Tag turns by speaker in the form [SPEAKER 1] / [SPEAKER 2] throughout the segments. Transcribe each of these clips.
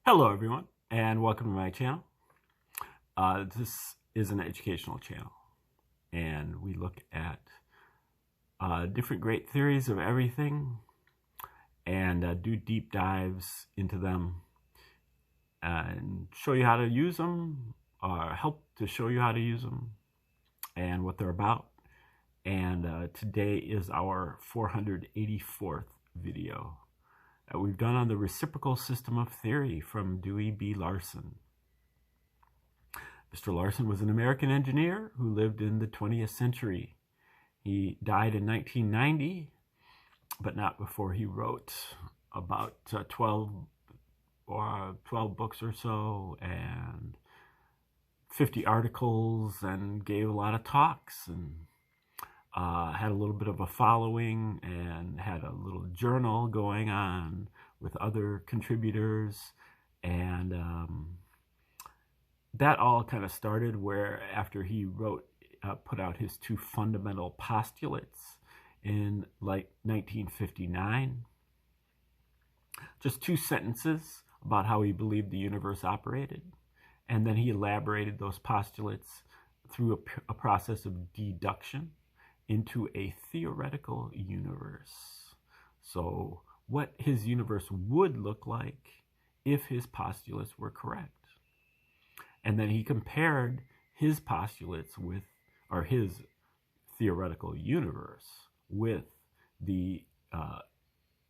[SPEAKER 1] Hello everyone, and welcome to my channel. This is an educational channel, and we look at different great theories of everything and do deep dives into them and show you how to use them, or help to show you how to use them and what they're about. And today is our 484th video we've done on the reciprocal system of theory from Dewey B. Larson. Mr. Larson was an American engineer who lived in the 20th century. He died in 1990, but not before he wrote about 12 books or so and 50 articles, and gave a lot of talks, and had a little bit of a following, and had a little journal going on with other contributors. And that all kind of started where after he put out his two fundamental postulates in like 1959, just two sentences about how he believed the universe operated. And then he elaborated those postulates through a process of deduction into a theoretical universe. So what his universe would look like if his postulates were correct. And then he compared his postulates with, or his theoretical universe with the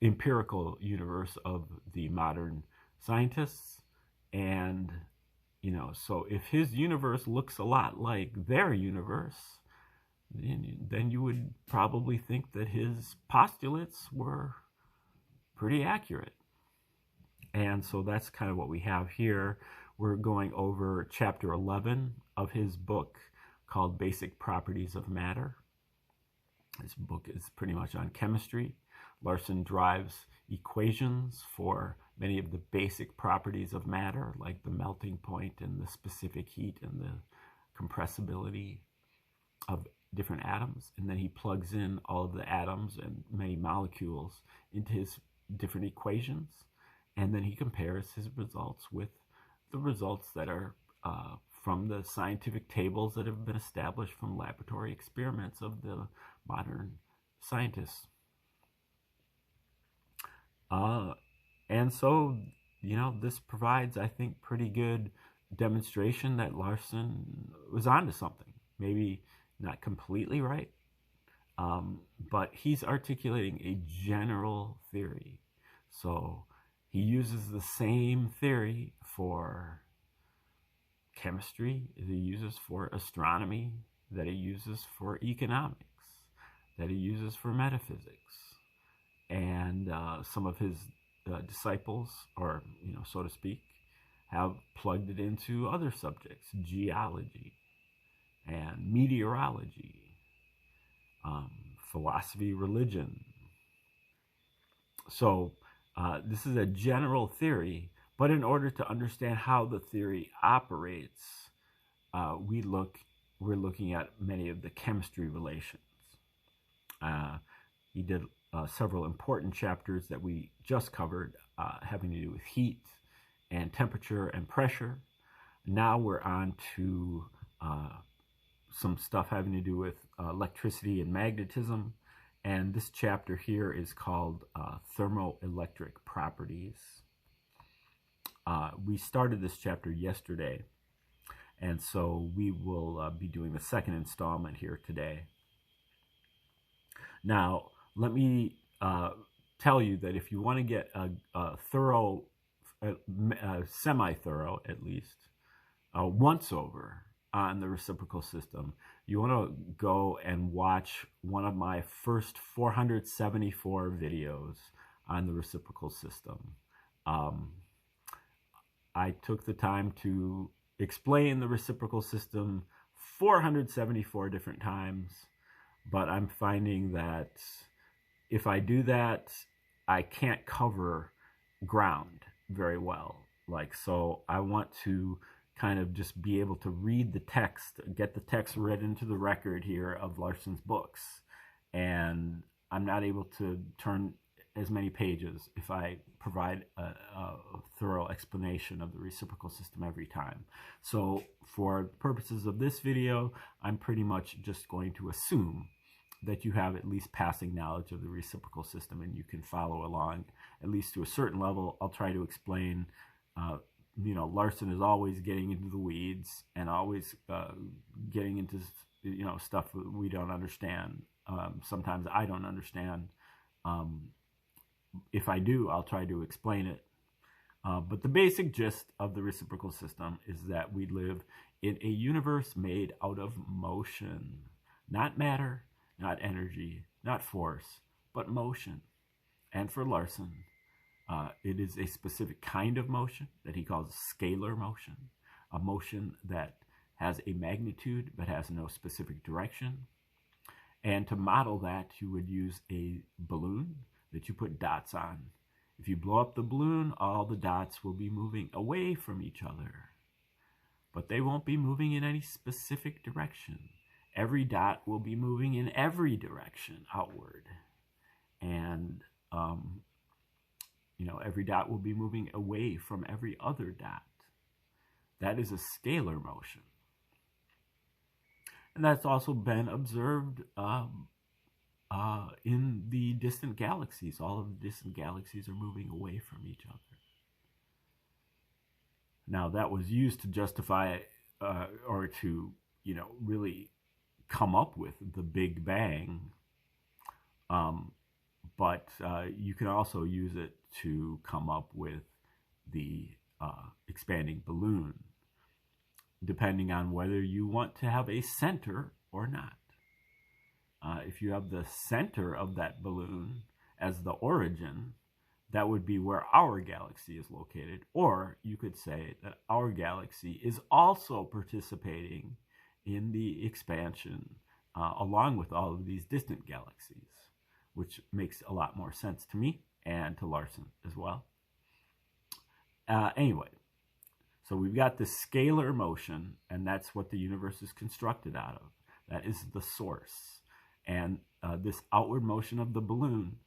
[SPEAKER 1] empirical universe of the modern scientists. And, so if his universe looks a lot like their universe, then you would probably think that his postulates were pretty accurate. And so that's kind of what we have here. We're going over chapter 11 of his book called Basic Properties of Matter. This book is pretty much on chemistry. Larson drives equations for many of the basic properties of matter, like the melting point and the specific heat and the compressibility of different atoms. And then he plugs in all of the atoms and many molecules into his different equations. And then he compares his results with the results that are from the scientific tables that have been established from laboratory experiments of the modern scientists. And so, this provides, I think, pretty good demonstration that Larson was onto something. Maybe not completely right, but he's articulating a general theory. So he uses the same theory for chemistry that he uses for astronomy, that he uses for economics, that he uses for metaphysics. And some of his disciples, or so to speak, have plugged it into other subjects, geology and meteorology, philosophy, religion. So this is a general theory, but in order to understand how the theory operates, we're looking at many of the chemistry relations. He did several important chapters that we just covered, having to do with heat and temperature and pressure. Now we're on to some stuff having to do with electricity and magnetism. And this chapter here is called Thermoelectric Properties. We started this chapter yesterday, and so we will be doing the second installment here today. Now, let me tell you that if you want to get a thorough, semi-thorough at least, once-over on the reciprocal system, you want to go and watch one of my first 474 videos on the reciprocal system. I took the time to explain the reciprocal system 474 different times, but I'm finding that if I do that, I can't cover ground very well. So I want to kind of just be able to read the text, get the text read into the record here of Larson's books. And I'm not able to turn as many pages if I provide a thorough explanation of the reciprocal system every time. So for purposes of this video, I'm pretty much just going to assume that you have at least passing knowledge of the reciprocal system and you can follow along at least to a certain level. I'll try to explain. Larson is always getting into the weeds and always getting into stuff we don't understand. Sometimes I don't understand. If I do, I'll try to explain it. But the basic gist of the reciprocal system is that we live in a universe made out of motion, not matter, not energy, not force, but motion. And for Larson, it is a specific kind of motion that he calls scalar motion, a motion that has a magnitude but has no specific direction. And to model that, you would use a balloon that you put dots on. If you blow up the balloon, all the dots will be moving away from each other, but they won't be moving in any specific direction. Every dot will be moving in every direction outward. And, every dot will be moving away from every other dot. That is a scalar motion. And that's also been observed in the distant galaxies. All of the distant galaxies are moving away from each other. Now, that was used to justify or to, really come up with the Big Bang. But you can also use it to come up with the expanding balloon, depending on whether you want to have a center or not. If you have the center of that balloon as the origin, that would be where our galaxy is located. Or you could say that our galaxy is also participating in the expansion along with all of these distant galaxies, which makes a lot more sense to me and to Larson as well. Anyway, so we've got this scalar motion, and that's what the universe is constructed out of. That is the source. And this outward motion of the balloon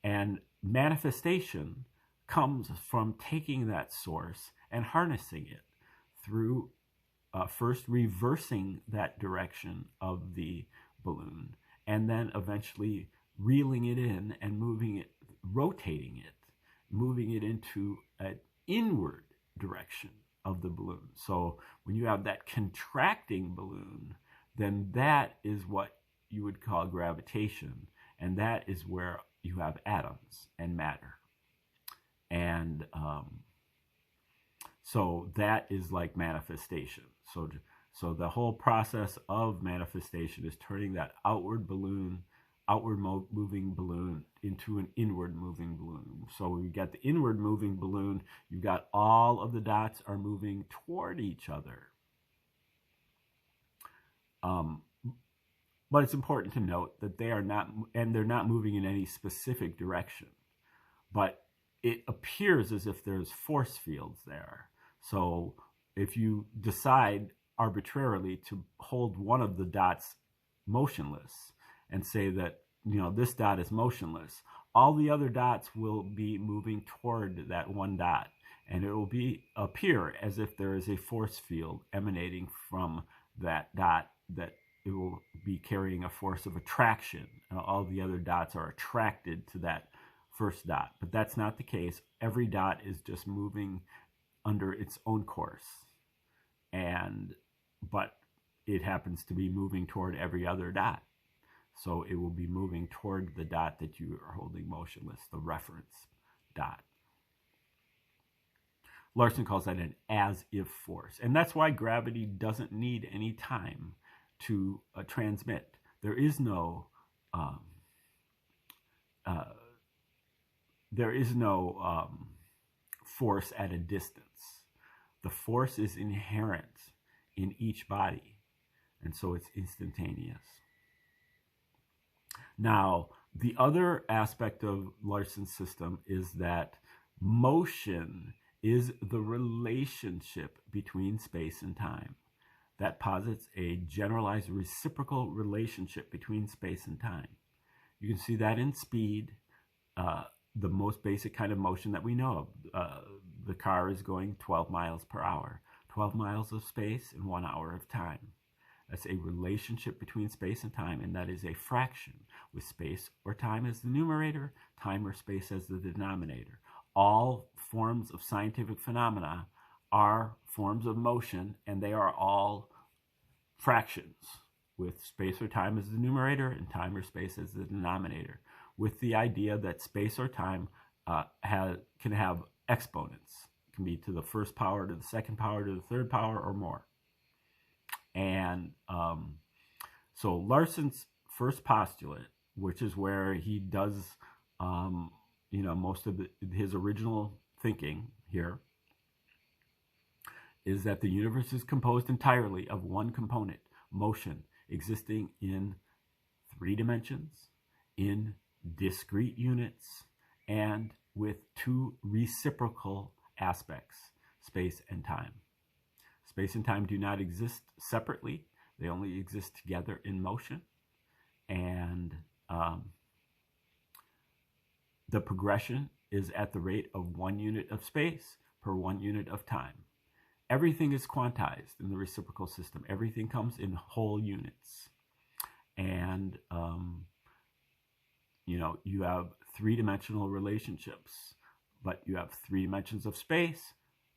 [SPEAKER 1] and manifestation comes from taking that source and harnessing it through first reversing that direction of the balloon, and then eventually reeling it in and moving it, rotating it, moving it into an inward direction of the balloon. So when you have that contracting balloon, then that is what you would call gravitation, and that is where you have atoms and matter. And so that is like manifestation. So the whole process of manifestation is turning that outward moving balloon into an inward moving balloon. So we got the inward moving balloon, you've got all of the dots are moving toward each other. But it's important to note that they are not, and they're not moving in any specific direction, but it appears as if there's force fields there. So if you decide arbitrarily to hold one of the dots motionless and say that, this dot is motionless, all the other dots will be moving toward that one dot, and it will appear as if there is a force field emanating from that dot, that it will be carrying a force of attraction, and all the other dots are attracted to that first dot. But that's not the case. Every dot is just moving under its own course, but it happens to be moving toward every other dot. So it will be moving toward the dot that you are holding motionless, the reference dot. Larson calls that an as-if force. And that's why gravity doesn't need any time to transmit. There is no force at a distance. The force is inherent in each body, and so it's instantaneous. Now, the other aspect of Larson's system is that motion is the relationship between space and time. That posits a generalized reciprocal relationship between space and time. You can see that in speed. the most basic kind of motion that we know of. The car is going 12 miles per hour, 12 miles of space in 1 hour of time. That's a relationship between space and time, and that is a fraction, with space or time as the numerator, time or space as the denominator. All forms of scientific phenomena are forms of motion, and they are all fractions, with space or time as the numerator and time or space as the denominator, with the idea that space or time can have exponents. It can be to the first power, to the second power, to the third power, or more. And so Larson's first postulate, which is where he does most of his original thinking here, is that the universe is composed entirely of one component, motion, existing in 3 dimensions, in discrete units, and with 2 reciprocal aspects, space and time. Space and time do not exist separately. They only exist together in motion. And the progression is at the rate of 1 unit of space per 1 unit of time. Everything is quantized in the reciprocal system. Everything comes in whole units. And, you have 3-dimensional relationships, but you have 3 dimensions of space.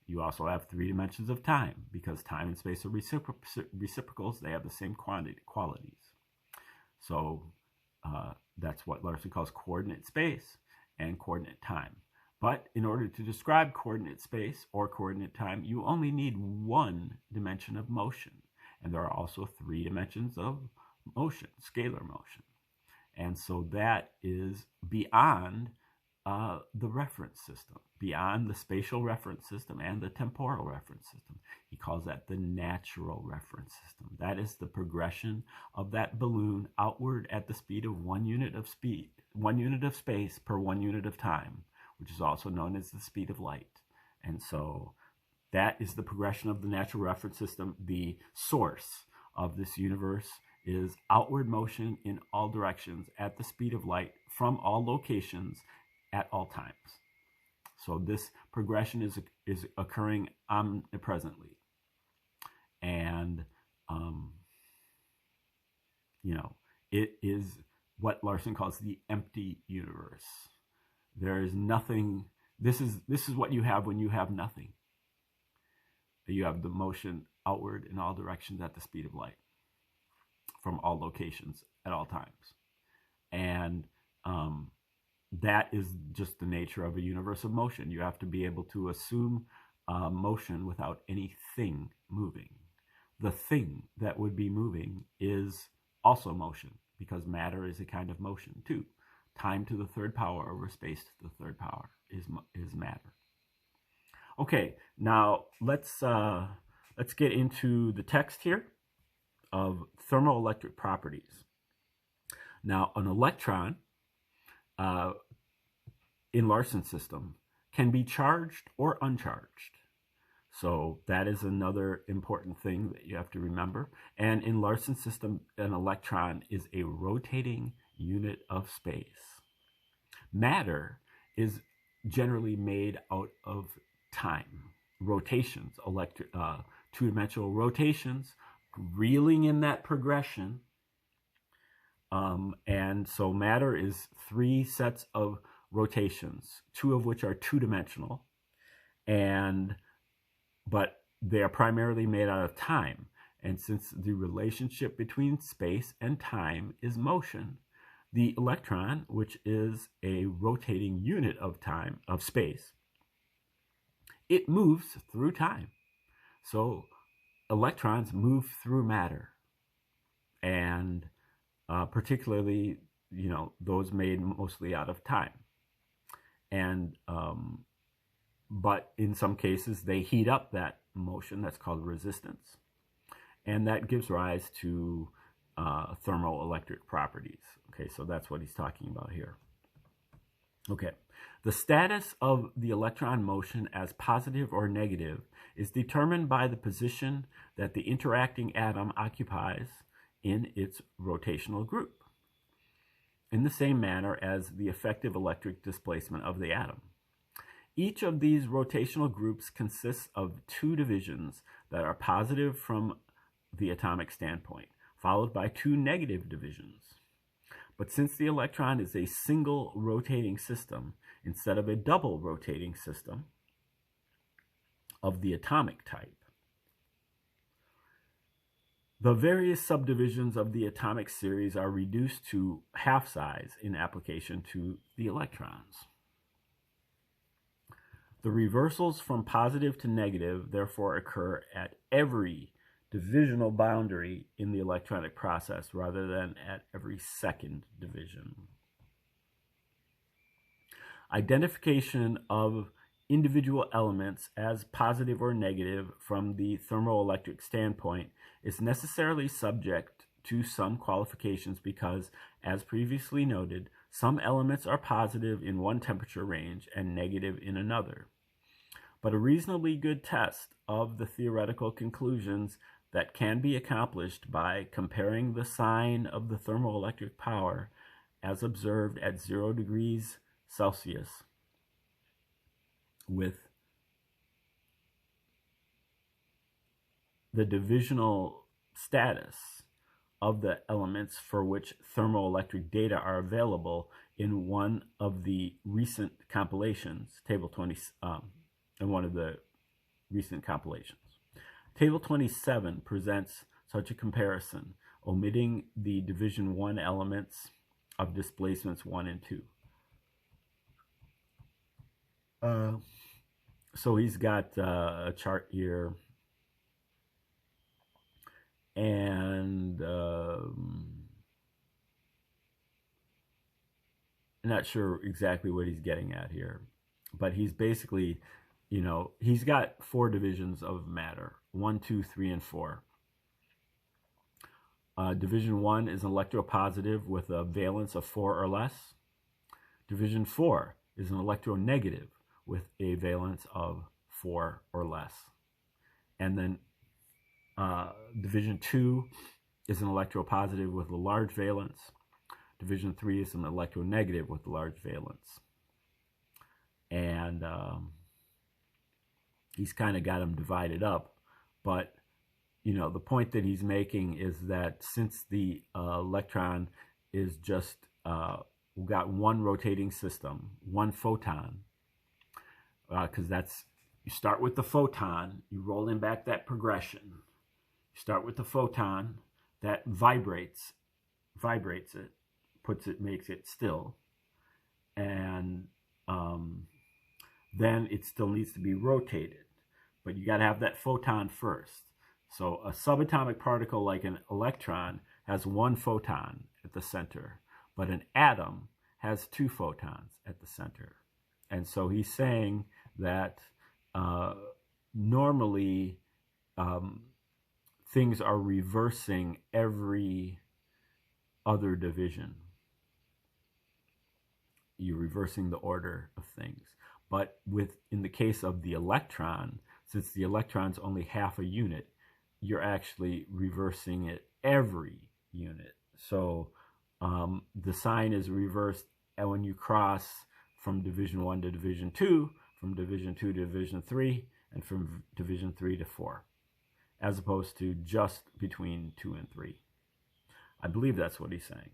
[SPEAKER 1] You also have 3 dimensions of time, because time and space are reciprocals. They have the same qualities. So that's what Larson calls coordinate space and coordinate time. But in order to describe coordinate space or coordinate time, you only need 1 dimension of motion. And there are also 3 dimensions of motion, scalar motion. And so that is beyond the reference system, beyond the spatial reference system and the temporal reference system. He calls that the natural reference system. That is the progression of that balloon outward at the speed of 1 unit of speed, 1 unit of space per 1 unit of time, which is also known as the speed of light. And so that is the progression of the natural reference system. The source of this universe is outward motion in all directions at the speed of light from all locations at all times. So this progression is occurring omnipresently. And, it is what Larson calls the empty universe. There is nothing. This is what you have when you have nothing. You have the motion outward in all directions at the speed of light from all locations at all times. And that is just the nature of a universe of motion. You have to be able to assume motion without anything moving. The thing that would be moving is also motion, because matter is a kind of motion too. Time to the 3rd power over space to the 3rd power is matter. Okay, now let's get into the text here of thermoelectric properties. Now, an electron in Larson's system can be charged or uncharged. So that is another important thing that you have to remember. And in Larson's system, an electron is a rotating unit of space. Matter is generally made out of time, rotations, 2-dimensional rotations, reeling in that progression. And so matter is 3 sets of rotations, 2 of which are 2-dimensional, but they are primarily made out of time. And since the relationship between space and time is motion, the electron, which is a rotating unit of time, of space, it moves through time. So electrons move through matter, and particularly, those made mostly out of time. And but in some cases, they heat up that motion. That's called resistance. And that gives rise to thermoelectric properties. Okay, so that's what he's talking about here. Okay, the status of the electron motion as positive or negative is determined by the position that the interacting atom occupies in its rotational group. in the same manner as the effective electric displacement of the atom. Each of these rotational groups consists of two divisions that are positive from the atomic standpoint, followed by two negative divisions. But since the electron is a single rotating system instead of a double rotating system of the atomic type, the various subdivisions of the atomic series are reduced to half size in application to the electrons. The reversals from positive to negative therefore occur at every divisional boundary in the electronic process rather than at every second division. Identification of individual elements as positive or negative from the thermoelectric standpoint is necessarily subject to some qualifications because, as previously noted, some elements are positive in one temperature range and negative in another. But a reasonably good test of the theoretical conclusions that can be accomplished by comparing the sign of the thermoelectric power as observed at 0 degrees Celsius with the divisional status of the elements for which thermoelectric data are available in one of the recent compilations, Table 20, in one of the recent compilations. Table 27 presents such a comparison, omitting the division 1 elements of displacements 1 and 2. So he's got a chart here, and I'm not sure exactly what he's getting at here, but he's basically, he's got 4 divisions of matter, 1, 2, 3, and 4. Division 1 is an electropositive with a valence of 4 or less. Division 4 is an electronegative with a valence of 4 or less. And then Division 2 is an electropositive with a large valence. Division 3 is an electronegative with a large valence. And he's kind of got them divided up. But, the point that he's making is that since the electron is just got one rotating system, one photon, because you start with the photon, you roll in back that progression. You start with the photon, that vibrates it, makes it still, and then it still needs to be rotated. But you got to have that photon first. So a subatomic particle like an electron has one photon at the center, but an atom has 2 photons at the center. And so he's saying that normally things are reversing every other division. You're reversing the order of things. But in the case of the electron, since the electron's only half a unit, you're actually reversing it every unit. So the sign is reversed when you cross from division 1 to division 2, from division 2 to division 3, and from division 3 to 4, as opposed to just between 2 and 3. I believe that's what he's saying.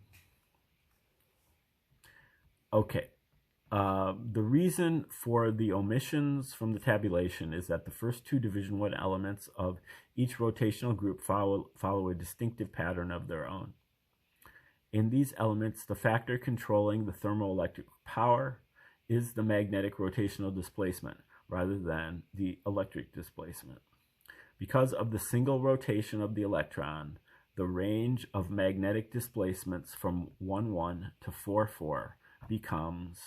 [SPEAKER 1] Okay. The reason for the omissions from the tabulation is that the first 2 division 1 elements of each rotational group follow a distinctive pattern of their own. In these elements, the factor controlling the thermoelectric power is the magnetic rotational displacement rather than the electric displacement. Because of the single rotation of the electron, the range of magnetic displacements from 1,1 to 4,4 becomes...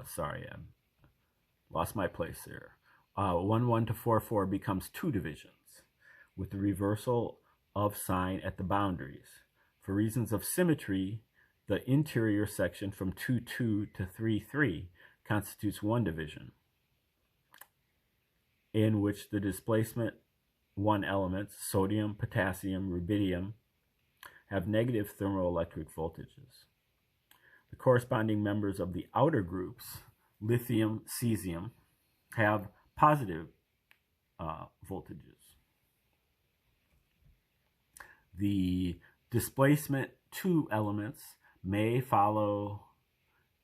[SPEAKER 1] sorry, I lost my place here. 1,1 to 4,4 becomes 2 divisions with the reversal of sign at the boundaries. For reasons of symmetry, the interior section from 2,2 to 3,3 constitutes 1 division, in which the displacement 1 elements, sodium, potassium, rubidium, have negative thermoelectric voltages. The corresponding members of the outer groups, lithium, cesium, have positive voltages. The displacement 2 elements may follow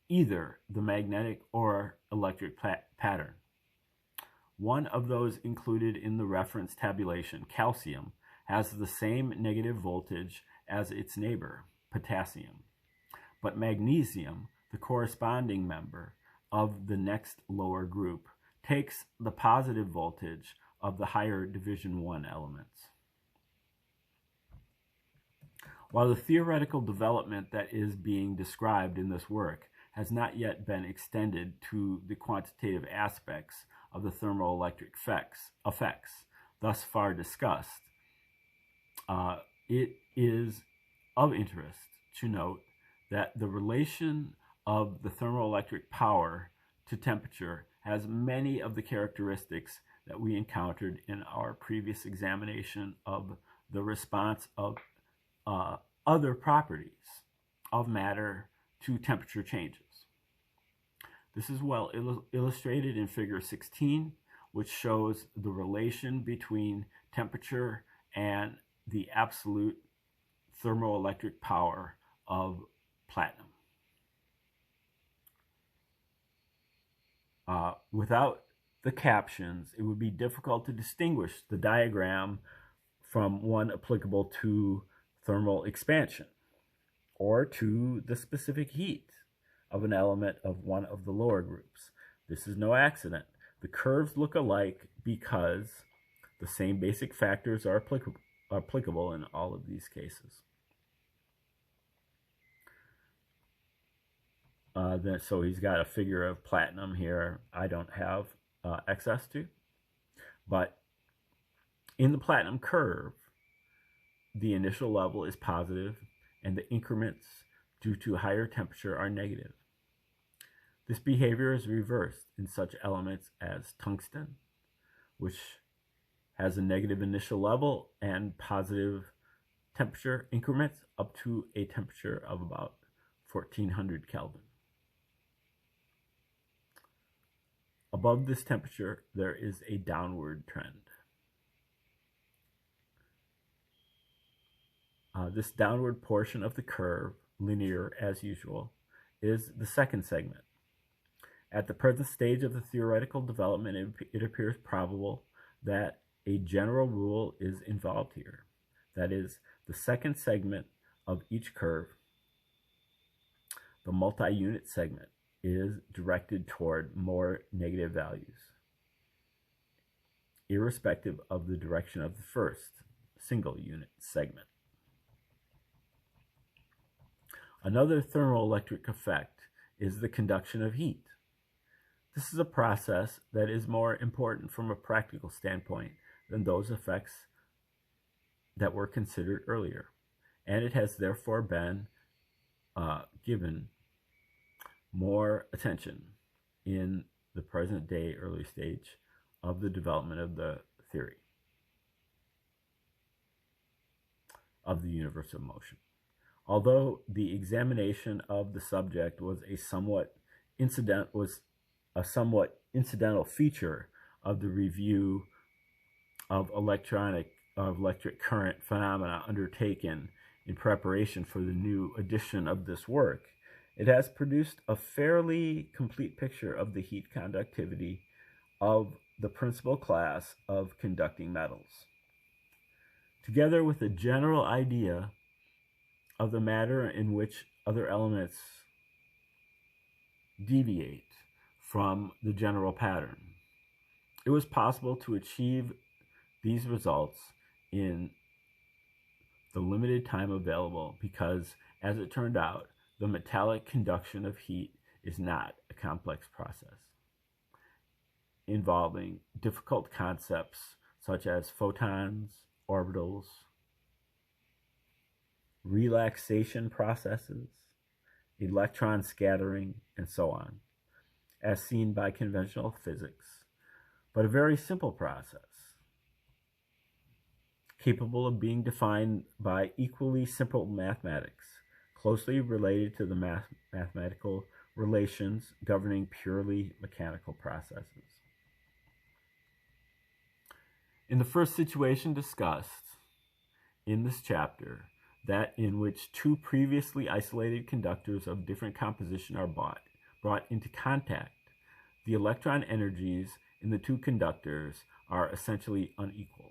[SPEAKER 1] either the magnetic or electric pattern. One of those included in the reference tabulation, calcium, has the same negative voltage as its neighbor, potassium. But magnesium, the corresponding member of the next lower group, takes the positive voltage of the higher division 1 elements. While the theoretical development that is being described in this work has not yet been extended to the quantitative aspects of the thermoelectric effects thus far discussed, it is of interest to note that the relation of the thermoelectric power to temperature has many of the characteristics that we encountered in our previous examination of the response of other properties of matter to temperature changes. This is well illustrated in figure 16, which shows the relation between temperature and the absolute thermoelectric power of platinum. Without the captions, it would be difficult to distinguish the diagram from one applicable to thermal expansion or to the specific heat of an element of one of the lower groups. This is no accident. The curves look alike because the same basic factors are applicable in all of these cases. So he's got a figure of platinum here I don't have access to. But in the platinum curve, the initial level is positive and the increments due to higher temperature are negative. This behavior is reversed in such elements as tungsten, which has a negative initial level and positive temperature increments up to a temperature of about 1400 Kelvin. Above this temperature, there is a downward trend. This downward portion of the curve, linear as usual, is the second segment. At the present stage of the theoretical development, it appears probable that a general rule is involved here. That is, the second segment of each curve, the multi-unit segment, is directed toward more negative values, irrespective of the direction of the first single unit segment. Another thermoelectric effect is the conduction of heat. This is a process that is more important from a practical standpoint than those effects that were considered earlier, and it has therefore been given more attention in the present day early stage of the development of the theory of the universe of motion. Although the examination of the subject was a somewhat incidental feature of the review of electric current phenomena undertaken in preparation for the new edition of this work, it has produced a fairly complete picture of the heat conductivity of the principal class of conducting metals, together with a general idea of the manner in which other elements deviate from the general pattern. It was possible to achieve these results in the limited time available because, as it turned out, the metallic conduction of heat is not a complex process involving difficult concepts such as photons, orbitals, relaxation processes, electron scattering, and so on, as seen by conventional physics, but a very simple process capable of being defined by equally simple mathematics, closely related to the mathematical relations governing purely mechanical processes. In the first situation discussed in this chapter, that in which two previously isolated conductors of different composition are brought into contact, the electron energies in the two conductors are essentially unequal.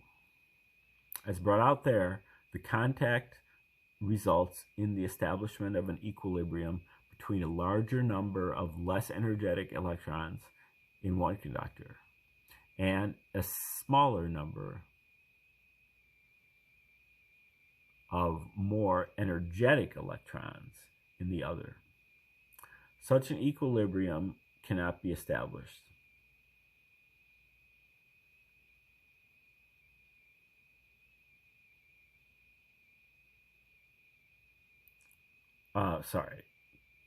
[SPEAKER 1] As brought out there, the contact results in the establishment of an equilibrium between a larger number of less energetic electrons in one conductor and a smaller number of more energetic electrons in the other. Such an equilibrium cannot be established.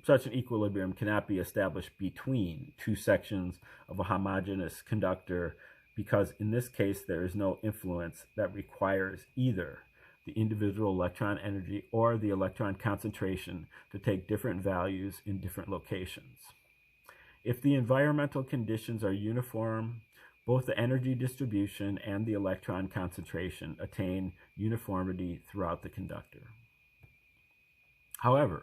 [SPEAKER 1] Such an equilibrium cannot be established between two sections of a homogeneous conductor because in this case there is no influence that requires either the individual electron energy or the electron concentration to take different values in different locations. If the environmental conditions are uniform, both the energy distribution and the electron concentration attain uniformity throughout the conductor. However,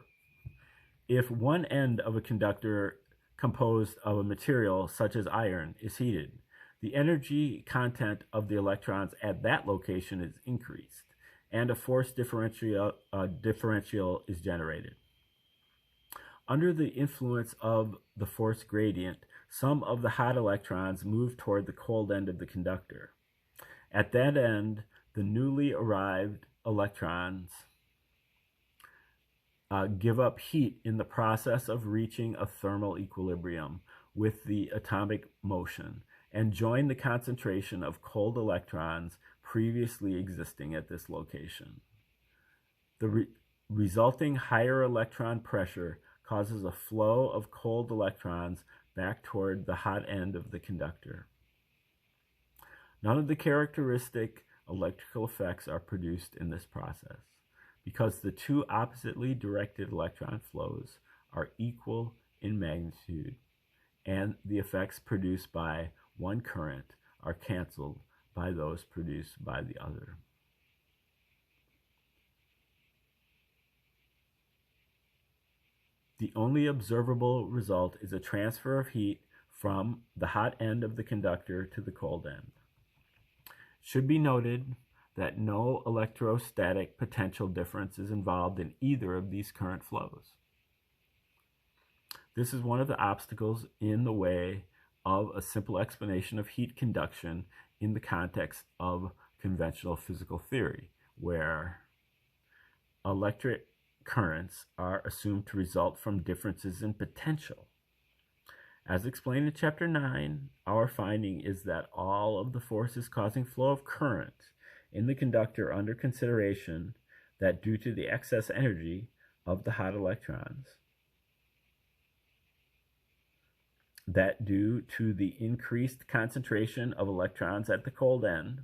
[SPEAKER 1] if one end of a conductor composed of a material such as iron is heated, the energy content of the electrons at that location is increased, and a force differential is generated. Under the influence of the force gradient, some of the hot electrons move toward the cold end of the conductor. At that end, the newly arrived electrons give up heat in the process of reaching a thermal equilibrium with the atomic motion and join the concentration of cold electrons previously existing at this location. The resulting higher electron pressure causes a flow of cold electrons back toward the hot end of the conductor. None of the characteristic electrical effects are produced in this process, because the two oppositely directed electron flows are equal in magnitude, and the effects produced by one current are canceled by those produced by the other. The only observable result is a transfer of heat from the hot end of the conductor to the cold end. It should be noted that no electrostatic potential difference is involved in either of these current flows. This is one of the obstacles in the way of a simple explanation of heat conduction in the context of conventional physical theory, where electric currents are assumed to result from differences in potential. As explained in Chapter 9, our finding is that all of the forces causing flow of current in the conductor under consideration, that due to the excess energy of the hot electrons, that due to the increased concentration of electrons at the cold end,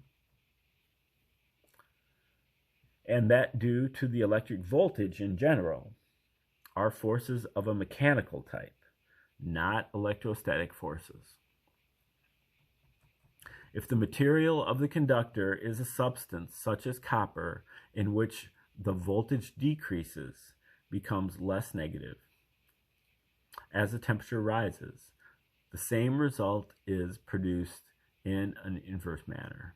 [SPEAKER 1] and that due to the electric voltage in general, are forces of a mechanical type, not electrostatic forces. If the material of the conductor is a substance such as copper, in which the voltage decreases, becomes less negative as the temperature rises, the same result is produced in an inverse manner.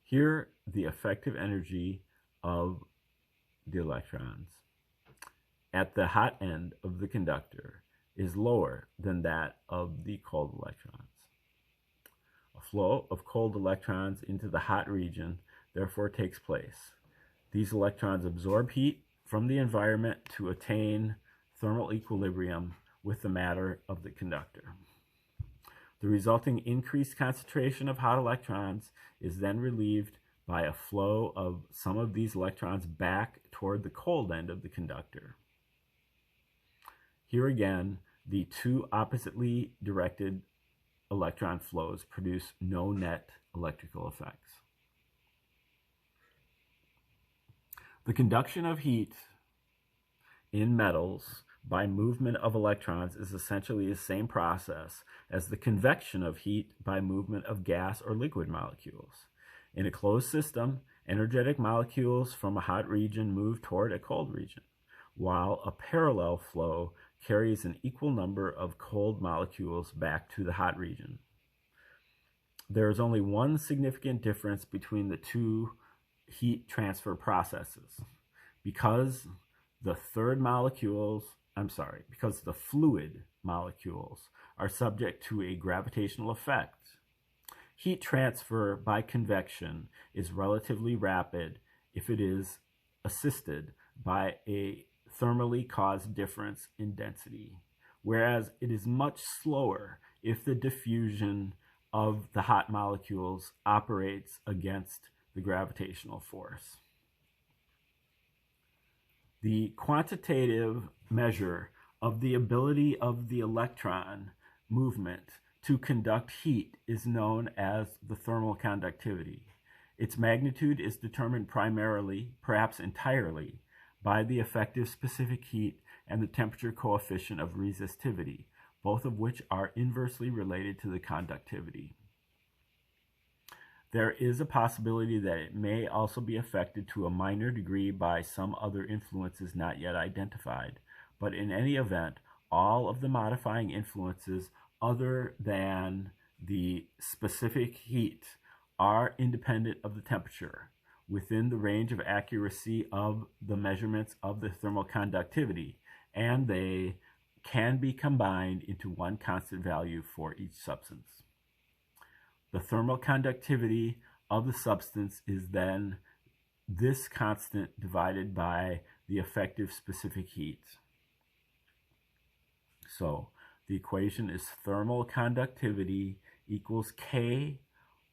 [SPEAKER 1] Here, the effective energy of the electrons at the hot end of the conductor is lower than that of the cold electrons. A flow of cold electrons into the hot region therefore takes place. These electrons absorb heat from the environment to attain thermal equilibrium with the matter of the conductor. The resulting increased concentration of hot electrons is then relieved by a flow of some of these electrons back toward the cold end of the conductor. Here again, the two oppositely directed electron flows produce no net electrical effects. The conduction of heat in metals by movement of electrons is essentially the same process as the convection of heat by movement of gas or liquid molecules. In a closed system, energetic molecules from a hot region move toward a cold region, while a parallel flow carries an equal number of cold molecules back to the hot region. There is only one significant difference between the two heat transfer processes. Because the fluid molecules are subject to a gravitational effect, heat transfer by convection is relatively rapid if it is assisted by a thermally caused difference in density, whereas it is much slower if the diffusion of the hot molecules operates against the gravitational force. The quantitative measure of the ability of the electron movement to conduct heat is known as the thermal conductivity. Its magnitude is determined primarily, perhaps entirely, by the effective specific heat and the temperature coefficient of resistivity, both of which are inversely related to the conductivity. There is a possibility that it may also be affected to a minor degree by some other influences not yet identified, but in any event, all of the modifying influences other than the specific heat are independent of the temperature, within the range of accuracy of the measurements of the thermal conductivity, and they can be combined into one constant value for each substance. The thermal conductivity of the substance is then this constant divided by the effective specific heat. So the equation is thermal conductivity equals K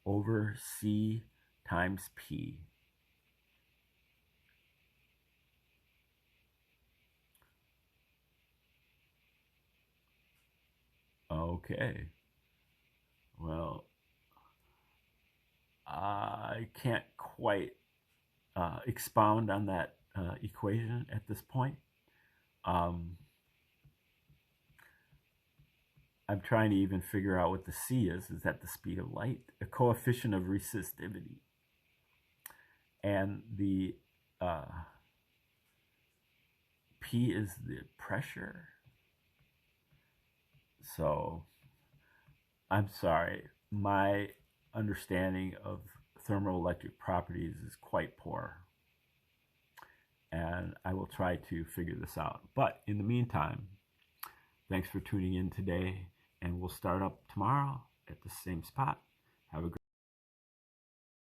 [SPEAKER 1] over C times P. Okay. Well, I can't quite expound on that equation at this point. I'm trying to even figure out what the C is. Is that the speed of light? A coefficient of resistivity. And the P is the pressure. So I'm sorry, my understanding of thermoelectric properties is quite poor, and I will try to figure this out. But in the meantime, thanks for tuning in today, and we'll start up tomorrow at the same spot.